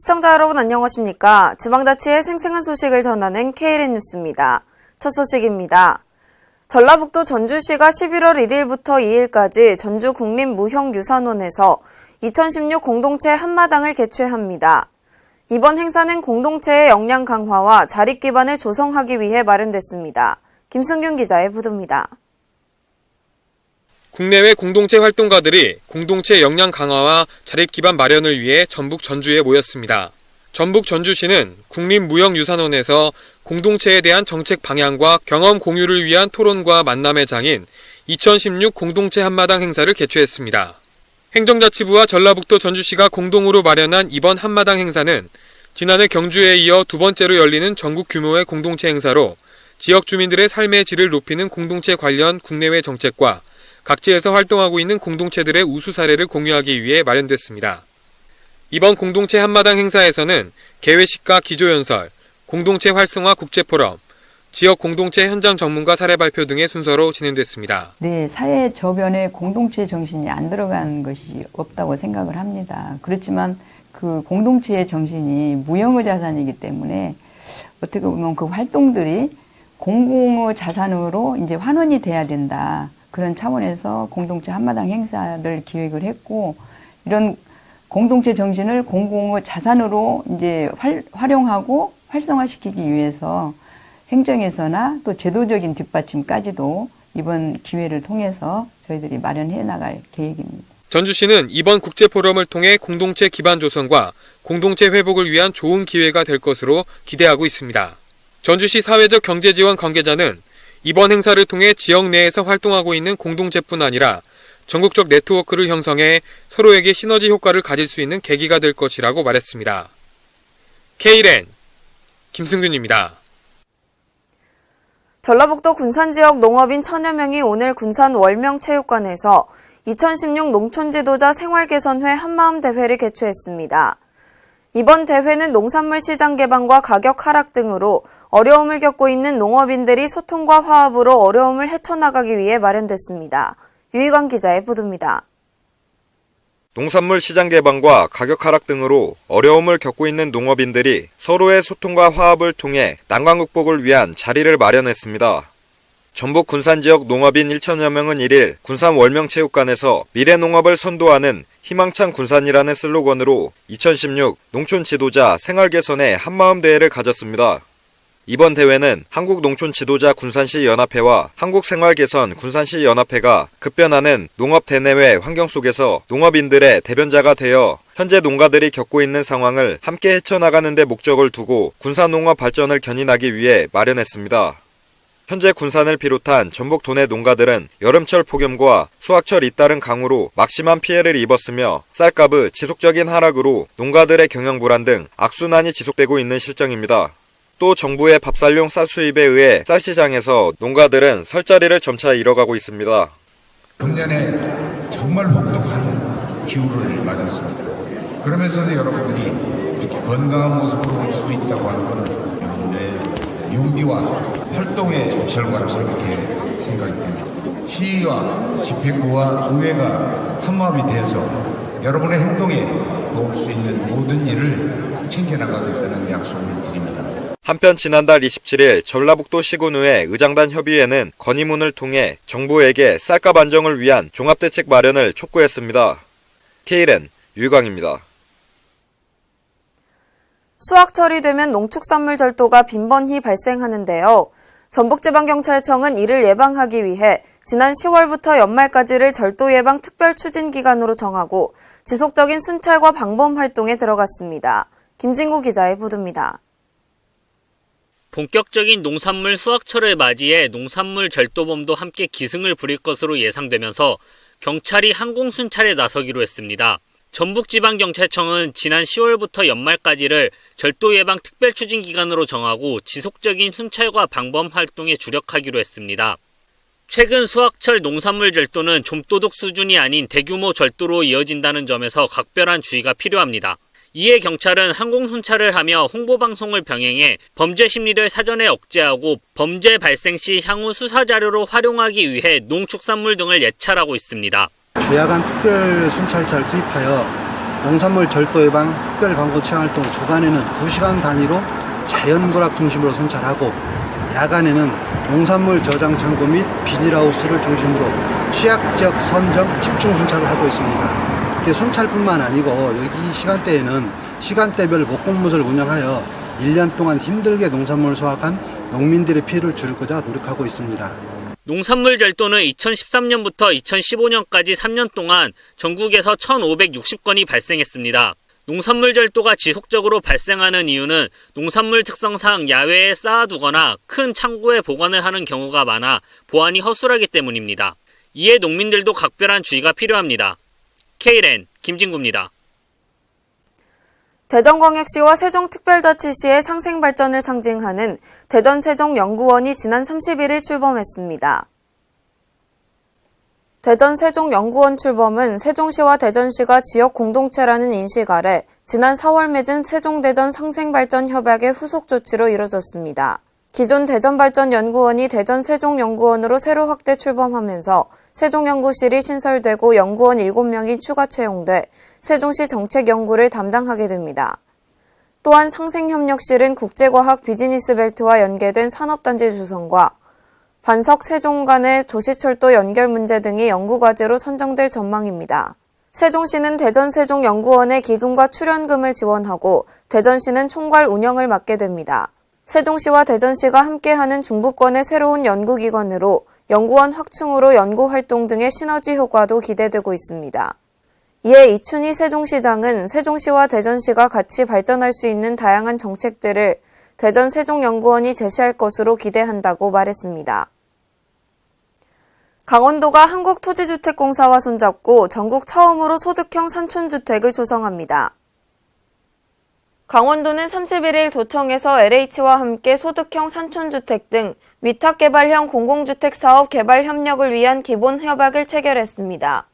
시청자 여러분 안녕하십니까? 지방자치의 생생한 소식을 전하는 KLN 뉴스입니다. 첫 소식입니다. 전라북도 전주시가 11월 1일부터 2일까지 전주 국립무형유산원에서 2016 공동체 한마당을 개최합니다. 이번 행사는 공동체의 역량 강화와 자립 기반을 조성하기 위해 마련됐습니다. 김승균 기자의 보도입니다. 국내외 공동체 활동가들이 공동체 역량 강화와 자립 기반 마련을 위해 전북 전주에 모였습니다. 전북 전주시는 국립무형유산원에서 공동체에 대한 정책 방향과 경험 공유를 위한 토론과 만남의 장인 2016 공동체 한마당 행사를 개최했습니다. 행정자치부와 전라북도 전주시가 공동으로 마련한 이번 한마당 행사는 지난해 경주에 이어 두 번째로 열리는 전국 규모의 공동체 행사로 지역 주민들의 삶의 질을 높이는 공동체 관련 국내외 정책과 각지에서 활동하고 있는 공동체들의 우수 사례를 공유하기 위해 마련됐습니다. 이번 공동체 한마당 행사에서는 개회식과 기조연설, 공동체 활성화 국제포럼, 지역 공동체 현장 전문가 사례 발표 등의 순서로 진행됐습니다. 네, 사회 저변에 공동체 정신이 안 들어간 것이 없다고 생각을 합니다. 그렇지만 그 공동체의 정신이 무형의 자산이기 때문에 어떻게 보면 그 활동들이 공공의 자산으로 이제 환원이 돼야 된다. 그런 차원에서 공동체 한마당 행사를 기획을 했고, 이런 공동체 정신을 공공의 자산으로 이제 활용하고 활성화시키기 위해서 행정에서나 또 제도적인 뒷받침까지도 이번 기회를 통해서 저희들이 마련해 나갈 계획입니다. 전주시는 이번 국제포럼을 통해 공동체 기반 조성과 공동체 회복을 위한 좋은 기회가 될 것으로 기대하고 있습니다. 전주시 사회적 경제지원 관계자는 이번 행사를 통해 지역 내에서 활동하고 있는 공동체뿐 아니라 전국적 네트워크를 형성해 서로에게 시너지 효과를 가질 수 있는 계기가 될 것이라고 말했습니다. KLN 김승균입니다. 전라북도 군산 지역 농업인 1000여 명이 오늘 군산 월명체육관에서 2016 농촌지도자 생활개선회 한마음 대회를 개최했습니다. 이번 대회는 농산물 시장 개방과 가격 하락 등으로 어려움을 겪고 있는 농업인들이 소통과 화합으로 어려움을 헤쳐나가기 위해 마련됐습니다. 유희관 기자의 보도입니다. 농산물 시장 개방과 가격 하락 등으로 어려움을 겪고 있는 농업인들이 서로의 소통과 화합을 통해 난관 극복을 위한 자리를 마련했습니다. 전북 군산 지역 농업인 1천여 명은 1일 군산 월명체육관에서 미래농업을 선도하는 희망찬 군산이라는 슬로건으로 2016 농촌 지도자 생활개선의 한마음 대회를 가졌습니다. 이번 대회는 한국농촌지도자 군산시 연합회와 한국생활개선 군산시 연합회가 급변하는 농업 대내외 환경 속에서 농업인들의 대변자가 되어 현재 농가들이 겪고 있는 상황을 함께 헤쳐나가는 데 목적을 두고 군산농업 발전을 견인하기 위해 마련했습니다. 현재 군산을 비롯한 전북 도내 농가들은 여름철 폭염과 수확철 잇따른 강우로 막심한 피해를 입었으며 쌀값의 지속적인 하락으로 농가들의 경영 불안 등 악순환이 지속되고 있는 실정입니다. 또 정부의 밥살용 쌀 수입에 의해 쌀시장에서 농가들은 설자리를 점차 잃어가고 있습니다. 금년에 정말 혹독한 기후를 맞았습니다. 그러면서도 여러분들이 이렇게 건강한 모습으로 올 수도 있다고 하는 것은 여러분들의 용기와 활동의 결과라고 이렇게 생각이 됩니다. 시와 집행부와 의회가 한마음이 돼서 여러분의 행동에 도울 수 있는 모든 일을 챙겨나가겠다는 약속을 드립니다. 한편 지난달 27일 전라북도 시군의회 의장단 협의회는 건의문을 통해 정부에게 쌀값 안정을 위한 종합대책 마련을 촉구했습니다. KLN 유희광입니다. 수확철이 되면 농축산물 절도가 빈번히 발생하는데요. 전북지방경찰청은 이를 예방하기 위해 지난 10월부터 연말까지를 절도 예방 특별 추진 기간으로 정하고 지속적인 순찰과 방범 활동에 들어갔습니다. 김진구 기자의 보도입니다. 본격적인 농산물 수확철을 맞이해 농산물 절도범도 함께 기승을 부릴 것으로 예상되면서 경찰이 항공순찰에 나서기로 했습니다. 전북지방경찰청은 지난 10월부터 연말까지를 절도 예방 특별 추진 기간으로 정하고 지속적인 순찰과 방범 활동에 주력하기로 했습니다. 최근 수확철 농산물 절도는 좀도둑 수준이 아닌 대규모 절도로 이어진다는 점에서 각별한 주의가 필요합니다. 이에 경찰은 항공순찰을 하며 홍보방송을 병행해 범죄 심리를 사전에 억제하고 범죄 발생 시 향후 수사자료로 활용하기 위해 농축산물 등을 예찰하고 있습니다. 주야간 특별 순찰차를 투입하여 농산물 절도 예방 특별방고 체험활동 주간에는 2시간 단위로 자연벌학 중심으로 순찰하고 야간에는 농산물 저장 창고 및 비닐하우스를 중심으로 취약지역 선정 집중 순찰을 하고 있습니다. 이렇게 순찰뿐만 아니고 여기 시간대에는 시간대별 목공무소를 운영하여 1년 동안 힘들게 농산물을 수확한 농민들의 피해를 줄이고자 노력하고 있습니다. 농산물 절도는 2013년부터 2015년까지 3년 동안 전국에서 1,560건이 발생했습니다. 농산물 절도가 지속적으로 발생하는 이유는 농산물 특성상 야외에 쌓아두거나 큰 창고에 보관을 하는 경우가 많아 보안이 허술하기 때문입니다. 이에 농민들도 각별한 주의가 필요합니다. KLN 김진구입니다. 대전광역시와 세종특별자치시의 상생발전을 상징하는 대전세종연구원이 지난 31일 출범했습니다. 대전세종연구원 출범은 세종시와 대전시가 지역 공동체라는 인식 아래 지난 4월 맺은 세종대전 상생발전협약의 후속 조치로 이뤄졌습니다. 기존 대전발전연구원이 대전세종연구원으로 새로 확대 출범하면서 세종연구실이 신설되고 연구원 7명이 추가 채용돼 세종시 정책연구를 담당하게 됩니다. 또한 상생협력실은 국제과학 비즈니스벨트와 연계된 산업단지 조성과 반석 세종 간의 도시철도 연결 문제 등이 연구과제로 선정될 전망입니다. 세종시는 대전세종연구원의 기금과 출연금을 지원하고 대전시는 총괄 운영을 맡게 됩니다. 세종시와 대전시가 함께하는 중부권의 새로운 연구기관으로 연구원 확충으로 연구활동 등의 시너지 효과도 기대되고 있습니다. 이에 이춘희 세종시장은 세종시와 대전시가 같이 발전할 수 있는 다양한 정책들을 대전세종연구원이 제시할 것으로 기대한다고 말했습니다. 강원도가 한국토지주택공사와 손잡고 전국 처음으로 소득형 산촌주택을 조성합니다. 강원도는 31일 도청에서 LH와 함께 소득형 산촌주택 등 위탁개발형 공공주택 사업 개발 협력을 위한 기본 협약을 체결했습니다.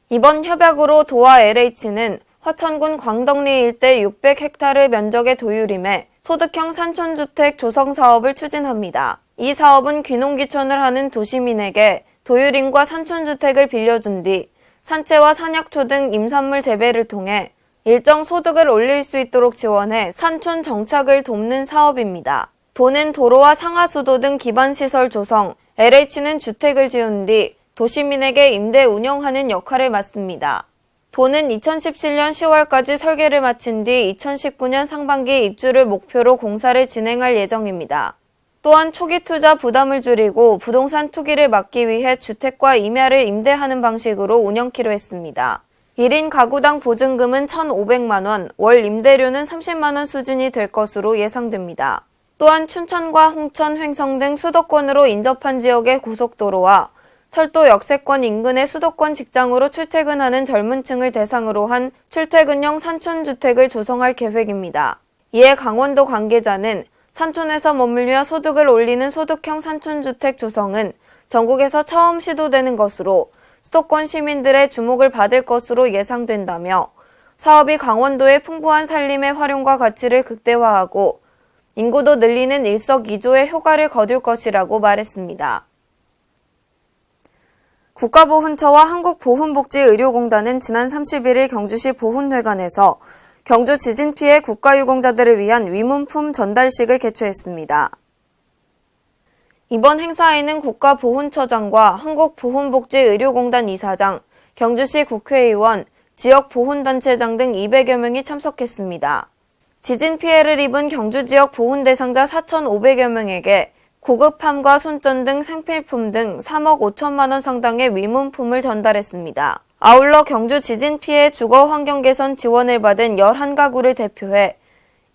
이번 협약으로 도와 LH는 화천군 광덕리 일대 600헥타르 면적의 도유림에 소득형 산촌주택 조성 사업을 추진합니다. 이 사업은 귀농귀촌을 하는 도시민에게 도유림과 산촌주택을 빌려준 뒤 산채와 산약초 등 임산물 재배를 통해 일정 소득을 올릴 수 있도록 지원해 산촌 정착을 돕는 사업입니다. 도는 도로와 상하수도 등 기반시설 조성, LH는 주택을 지은 뒤 도시민에게 임대 운영하는 역할을 맡습니다. 도는 2017년 10월까지 설계를 마친 뒤 2019년 상반기 입주를 목표로 공사를 진행할 예정입니다. 또한 초기 투자 부담을 줄이고 부동산 투기를 막기 위해 주택과 임야를 임대하는 방식으로 운영키로 했습니다. 1인 가구당 보증금은 1,500만 원, 월 임대료는 30만 원 수준이 될 것으로 예상됩니다. 또한 춘천과 홍천, 횡성 등 수도권으로 인접한 지역의 고속도로와 철도 역세권 인근의 수도권 직장으로 출퇴근하는 젊은 층을 대상으로 한 출퇴근형 산촌주택을 조성할 계획입니다. 이에 강원도 관계자는 산촌에서 머물며 소득을 올리는 소득형 산촌주택 조성은 전국에서 처음 시도되는 것으로 수도권 시민들의 주목을 받을 것으로 예상된다며 사업이 강원도의 풍부한 산림의 활용과 가치를 극대화하고 인구도 늘리는 일석이조의 효과를 거둘 것이라고 말했습니다. 국가보훈처와 한국보훈복지의료공단은 지난 31일 경주시 보훈회관에서 경주 지진 피해 국가유공자들을 위한 위문품 전달식을 개최했습니다. 이번 행사에는 국가보훈처장과 한국보훈복지의료공단 이사장, 경주시 국회의원, 지역보훈단체장 등 200여 명이 참석했습니다. 지진 피해를 입은 경주 지역 보훈 대상자 4,500여 명에게 고급함과 손전 등 생필품 등 3억 5천만 원 상당의 위문품을 전달했습니다. 아울러 경주 지진 피해 주거 환경 개선 지원을 받은 11가구를 대표해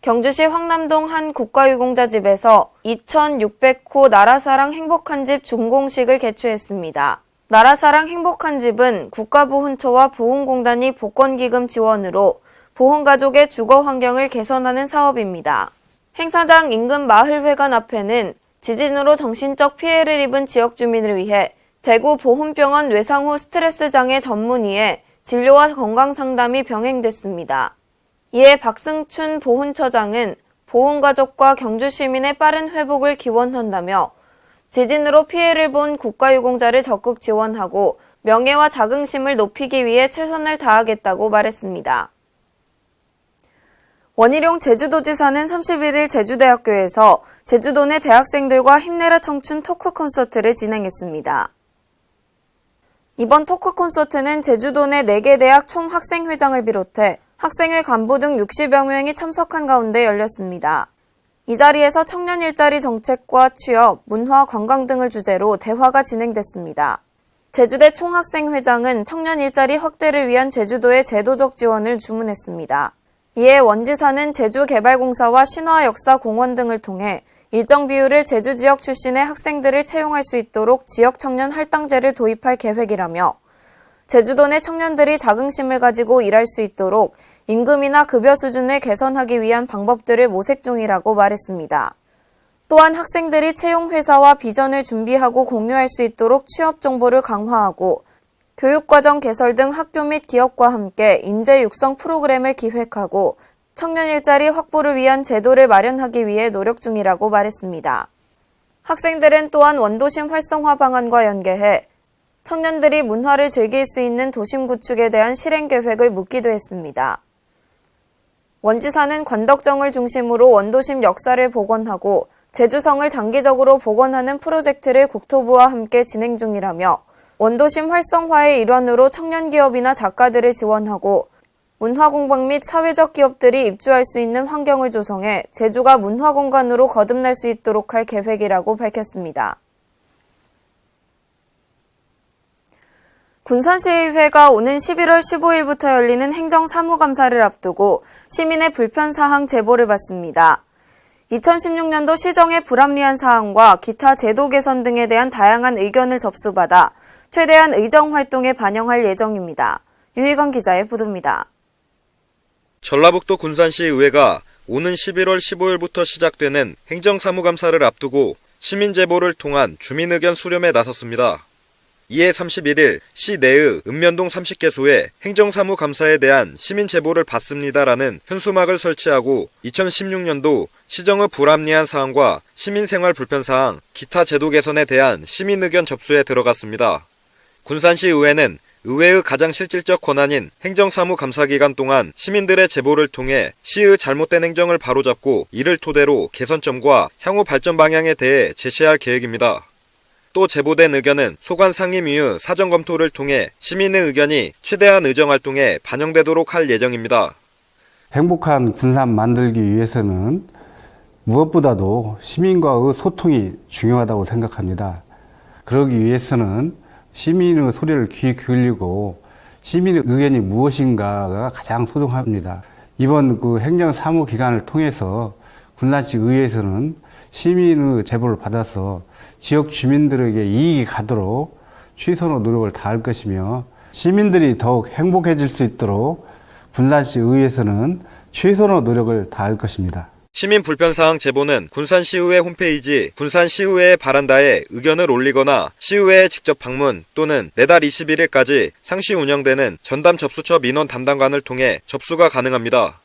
경주시 황남동 한 국가유공자 집에서 2,600호 나라사랑 행복한 집 준공식을 개최했습니다. 나라사랑 행복한 집은 국가보훈처와 보훈공단이 복권기금 지원으로 보훈가족의 주거 환경을 개선하는 사업입니다. 행사장 인근 마을회관 앞에는 지진으로 정신적 피해를 입은 지역 주민을 위해 대구 보훈병원 외상후 스트레스 장애 전문의의 진료와 건강상담이 병행됐습니다. 이에 박승춘 보훈처장은 보훈가족과 경주시민의 빠른 회복을 기원한다며 지진으로 피해를 본 국가유공자를 적극 지원하고 명예와 자긍심을 높이기 위해 최선을 다하겠다고 말했습니다. 원희룡 제주도지사는 31일 제주대학교에서 제주도 내 대학생들과 힘내라 청춘 토크 콘서트를 진행했습니다. 이번 토크 콘서트는 제주도 내 4개 대학 총학생회장을 비롯해 학생회 간부 등 60여 명이 참석한 가운데 열렸습니다. 이 자리에서 청년 일자리 정책과 취업, 문화, 관광 등을 주제로 대화가 진행됐습니다. 제주대 총학생회장은 청년 일자리 확대를 위한 제주도의 제도적 지원을 주문했습니다. 이에 원지사는 제주개발공사와 신화역사공원 등을 통해 일정 비율을 제주 지역 출신의 학생들을 채용할 수 있도록 지역 청년 할당제를 도입할 계획이라며 제주도 내 청년들이 자긍심을 가지고 일할 수 있도록 임금이나 급여 수준을 개선하기 위한 방법들을 모색 중이라고 말했습니다. 또한 학생들이 채용 회사와 비전을 준비하고 공유할 수 있도록 취업 정보를 강화하고 교육과정 개설 등 학교 및 기업과 함께 인재 육성 프로그램을 기획하고 청년 일자리 확보를 위한 제도를 마련하기 위해 노력 중이라고 말했습니다. 학생들은 또한 원도심 활성화 방안과 연계해 청년들이 문화를 즐길 수 있는 도심 구축에 대한 실행 계획을 묻기도 했습니다. 원지사는 관덕정을 중심으로 원도심 역사를 복원하고 제주성을 장기적으로 복원하는 프로젝트를 국토부와 함께 진행 중이라며 원도심 활성화의 일환으로 청년 기업이나 작가들을 지원하고 문화공방 및 사회적 기업들이 입주할 수 있는 환경을 조성해 제주가 문화공간으로 거듭날 수 있도록 할 계획이라고 밝혔습니다. 군산시의회가 오는 11월 15일부터 열리는 행정사무감사를 앞두고 시민의 불편사항 제보를 받습니다. 2016년도 시정의 불합리한 사항과 기타 제도 개선 등에 대한 다양한 의견을 접수받아 최대한 의정활동에 반영할 예정입니다. 유희건 기자의 보도입니다. 전라북도 군산시의회가 오는 11월 15일부터 시작되는 행정사무감사를 앞두고 시민제보를 통한 주민의견 수렴에 나섰습니다. 이에 31일 시 내의 읍면동 30개소에 행정사무감사에 대한 시민제보를 받습니다라는 현수막을 설치하고 2016년도 시정의 불합리한 사항과 시민생활 불편사항, 기타 제도 개선에 대한 시민의견 접수에 들어갔습니다. 군산시의회는 의회의 가장 실질적 권한인 행정사무감사 기간 동안 시민들의 제보를 통해 시의 잘못된 행정을 바로잡고 이를 토대로 개선점과 향후 발전 방향에 대해 제시할 계획입니다. 또 제보된 의견은 소관 상임위의 사전 검토를 통해 시민의 의견이 최대한 의정활동에 반영되도록 할 예정입니다. 행복한 군산 만들기 위해서는 무엇보다도 시민과의 소통이 중요하다고 생각합니다. 그러기 위해서는 시민의 소리를 귀 기울이고 시민의 의견이 무엇인가가 가장 소중합니다. 이번 행정사무 기간을 통해서 군산시 의회에서는 시민의 제보를 받아서 지역 주민들에게 이익이 가도록 최선의 노력을 다할 것이며 시민들이 더욱 행복해질 수 있도록 군산시 의회에서는 최선의 노력을 다할 것입니다. 시민 불편사항 제보는 군산시의회 홈페이지 군산시의회 바란다에 의견을 올리거나 시의회에 직접 방문 또는 내달 21일까지 상시 운영되는 전담 접수처 민원 담당관을 통해 접수가 가능합니다.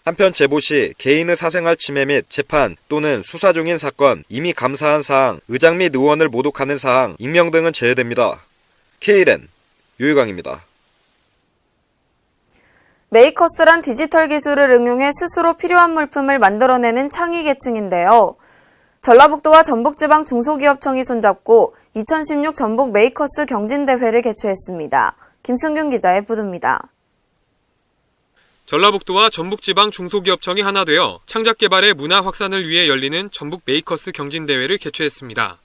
한편 제보 시 개인의 사생활 침해 및 재판 또는 수사 중인 사건, 이미 감사한 사항, 의장 및 의원을 모독하는 사항, 익명 등은 제외됩니다. Kren 유희광입니다. 메이커스란 디지털 기술을 응용해 스스로 필요한 물품을 만들어내는 창의 계층인데요. 전라북도와 전북지방 중소기업청이 손잡고 2016 전북 메이커스 경진대회를 개최했습니다. 김승균 기자의 보도입니다. 전라북도와 전북지방 중소기업청이 하나 되어 창작개발의 문화 확산을 위해 열리는 전북 메이커스 경진대회를 개최했습니다.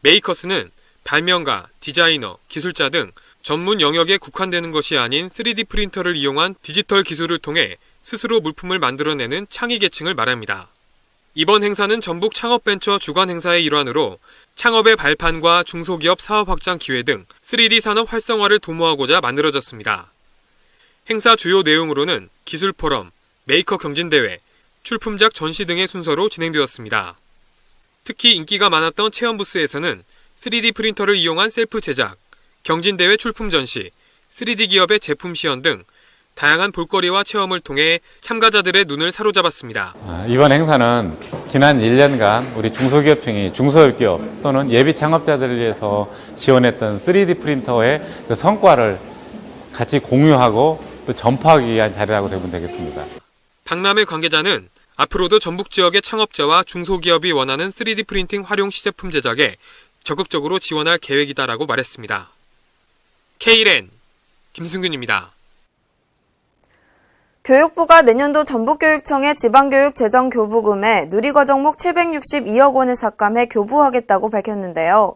메이커스는 발명가, 디자이너, 기술자 등 전문 영역에 국한되는 것이 아닌 3D 프린터를 이용한 디지털 기술을 통해 스스로 물품을 만들어내는 창의 계층을 말합니다. 이번 행사는 전북 창업벤처 주관 행사의 일환으로 창업의 발판과 중소기업 사업 확장 기회 등 3D 산업 활성화를 도모하고자 만들어졌습니다. 행사 주요 내용으로는 기술 포럼, 메이커 경진대회, 출품작 전시 등의 순서로 진행되었습니다. 특히 인기가 많았던 체험 부스에서는 3D 프린터를 이용한 셀프 제작, 경진대회 출품 전시, 3D 기업의 제품 시연 등 다양한 볼거리와 체험을 통해 참가자들의 눈을 사로잡았습니다. 이번 행사는 지난 1년간 우리 중소기업청이 중소기업 또는 예비 창업자들을 위해서 지원했던 3D 프린터의 그 성과를 같이 공유하고 또 전파하기 위한 자리라고 보면 되겠습니다. 박남일 관계자는 앞으로도 전북 지역의 창업자와 중소기업이 원하는 3D 프린팅 활용 시제품 제작에 적극적으로 지원할 계획이다라고 말했습니다. Kren 김승균입니다. 교육부가 내년도 전북교육청의 지방교육 재정 교부금에 누리과정목 762억 원을 삭감해 교부하겠다고 밝혔는데요.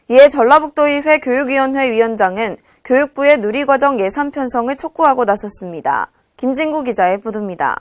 이에 전라북도의회 교육위원회 위원장은 교육부의 누리과정 예산 편성을 촉구하고 나섰습니다. 김진구 기자의 보도입니다.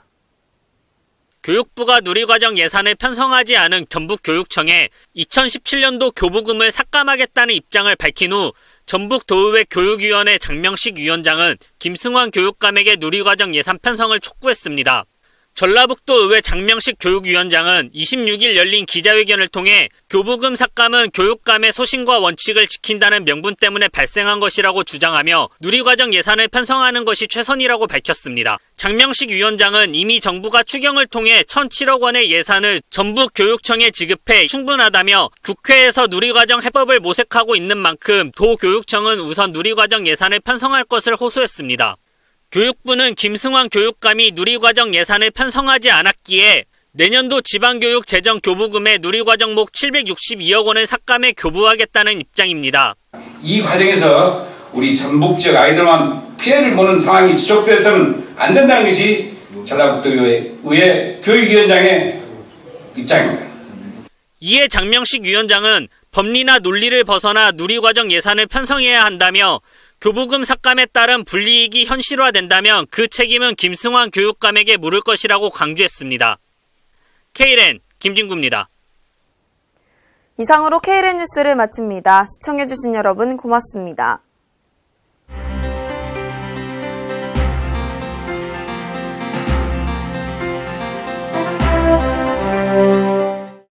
교육부가 누리과정 예산을 편성하지 않은 전북교육청에 2017년도 교부금을 삭감하겠다는 입장을 밝힌 후 전북도의회 교육위원회 장명식 위원장은 김승환 교육감에게 누리과정 예산 편성을 촉구했습니다. 전라북도의회 장명식 교육위원장은 26일 열린 기자회견을 통해 교부금 삭감은 교육감의 소신과 원칙을 지킨다는 명분 때문에 발생한 것이라고 주장하며 누리과정 예산을 편성하는 것이 최선이라고 밝혔습니다. 장명식 위원장은 이미 정부가 추경을 통해 1,007억 원의 예산을 전북교육청에 지급해 충분하다며 국회에서 누리과정 해법을 모색하고 있는 만큼 도교육청은 우선 누리과정 예산을 편성할 것을 호소했습니다. 교육부는 김승환 교육감이 누리과정 예산을 편성하지 않았기에 내년도 지방교육 재정 교부금에 누리과정목 762억 원을 삭감해 교부하겠다는 입장입니다. 이 과정에서 우리 전북 지역 아이들만 피해를 보는 상황이 지속돼서는 안 된다는 것이 전라북도의회 교육위원장의 입장입니다. 이에 장명식 위원장은 법리나 논리를 벗어나 누리과정 예산을 편성해야 한다며 교부금 삭감에 따른 불이익이 현실화된다면 그 책임은 김승환 교육감에게 물을 것이라고 강조했습니다. Kren 김진구입니다. 이상으로 Kren 뉴스를 마칩니다. 시청해주신 여러분 고맙습니다.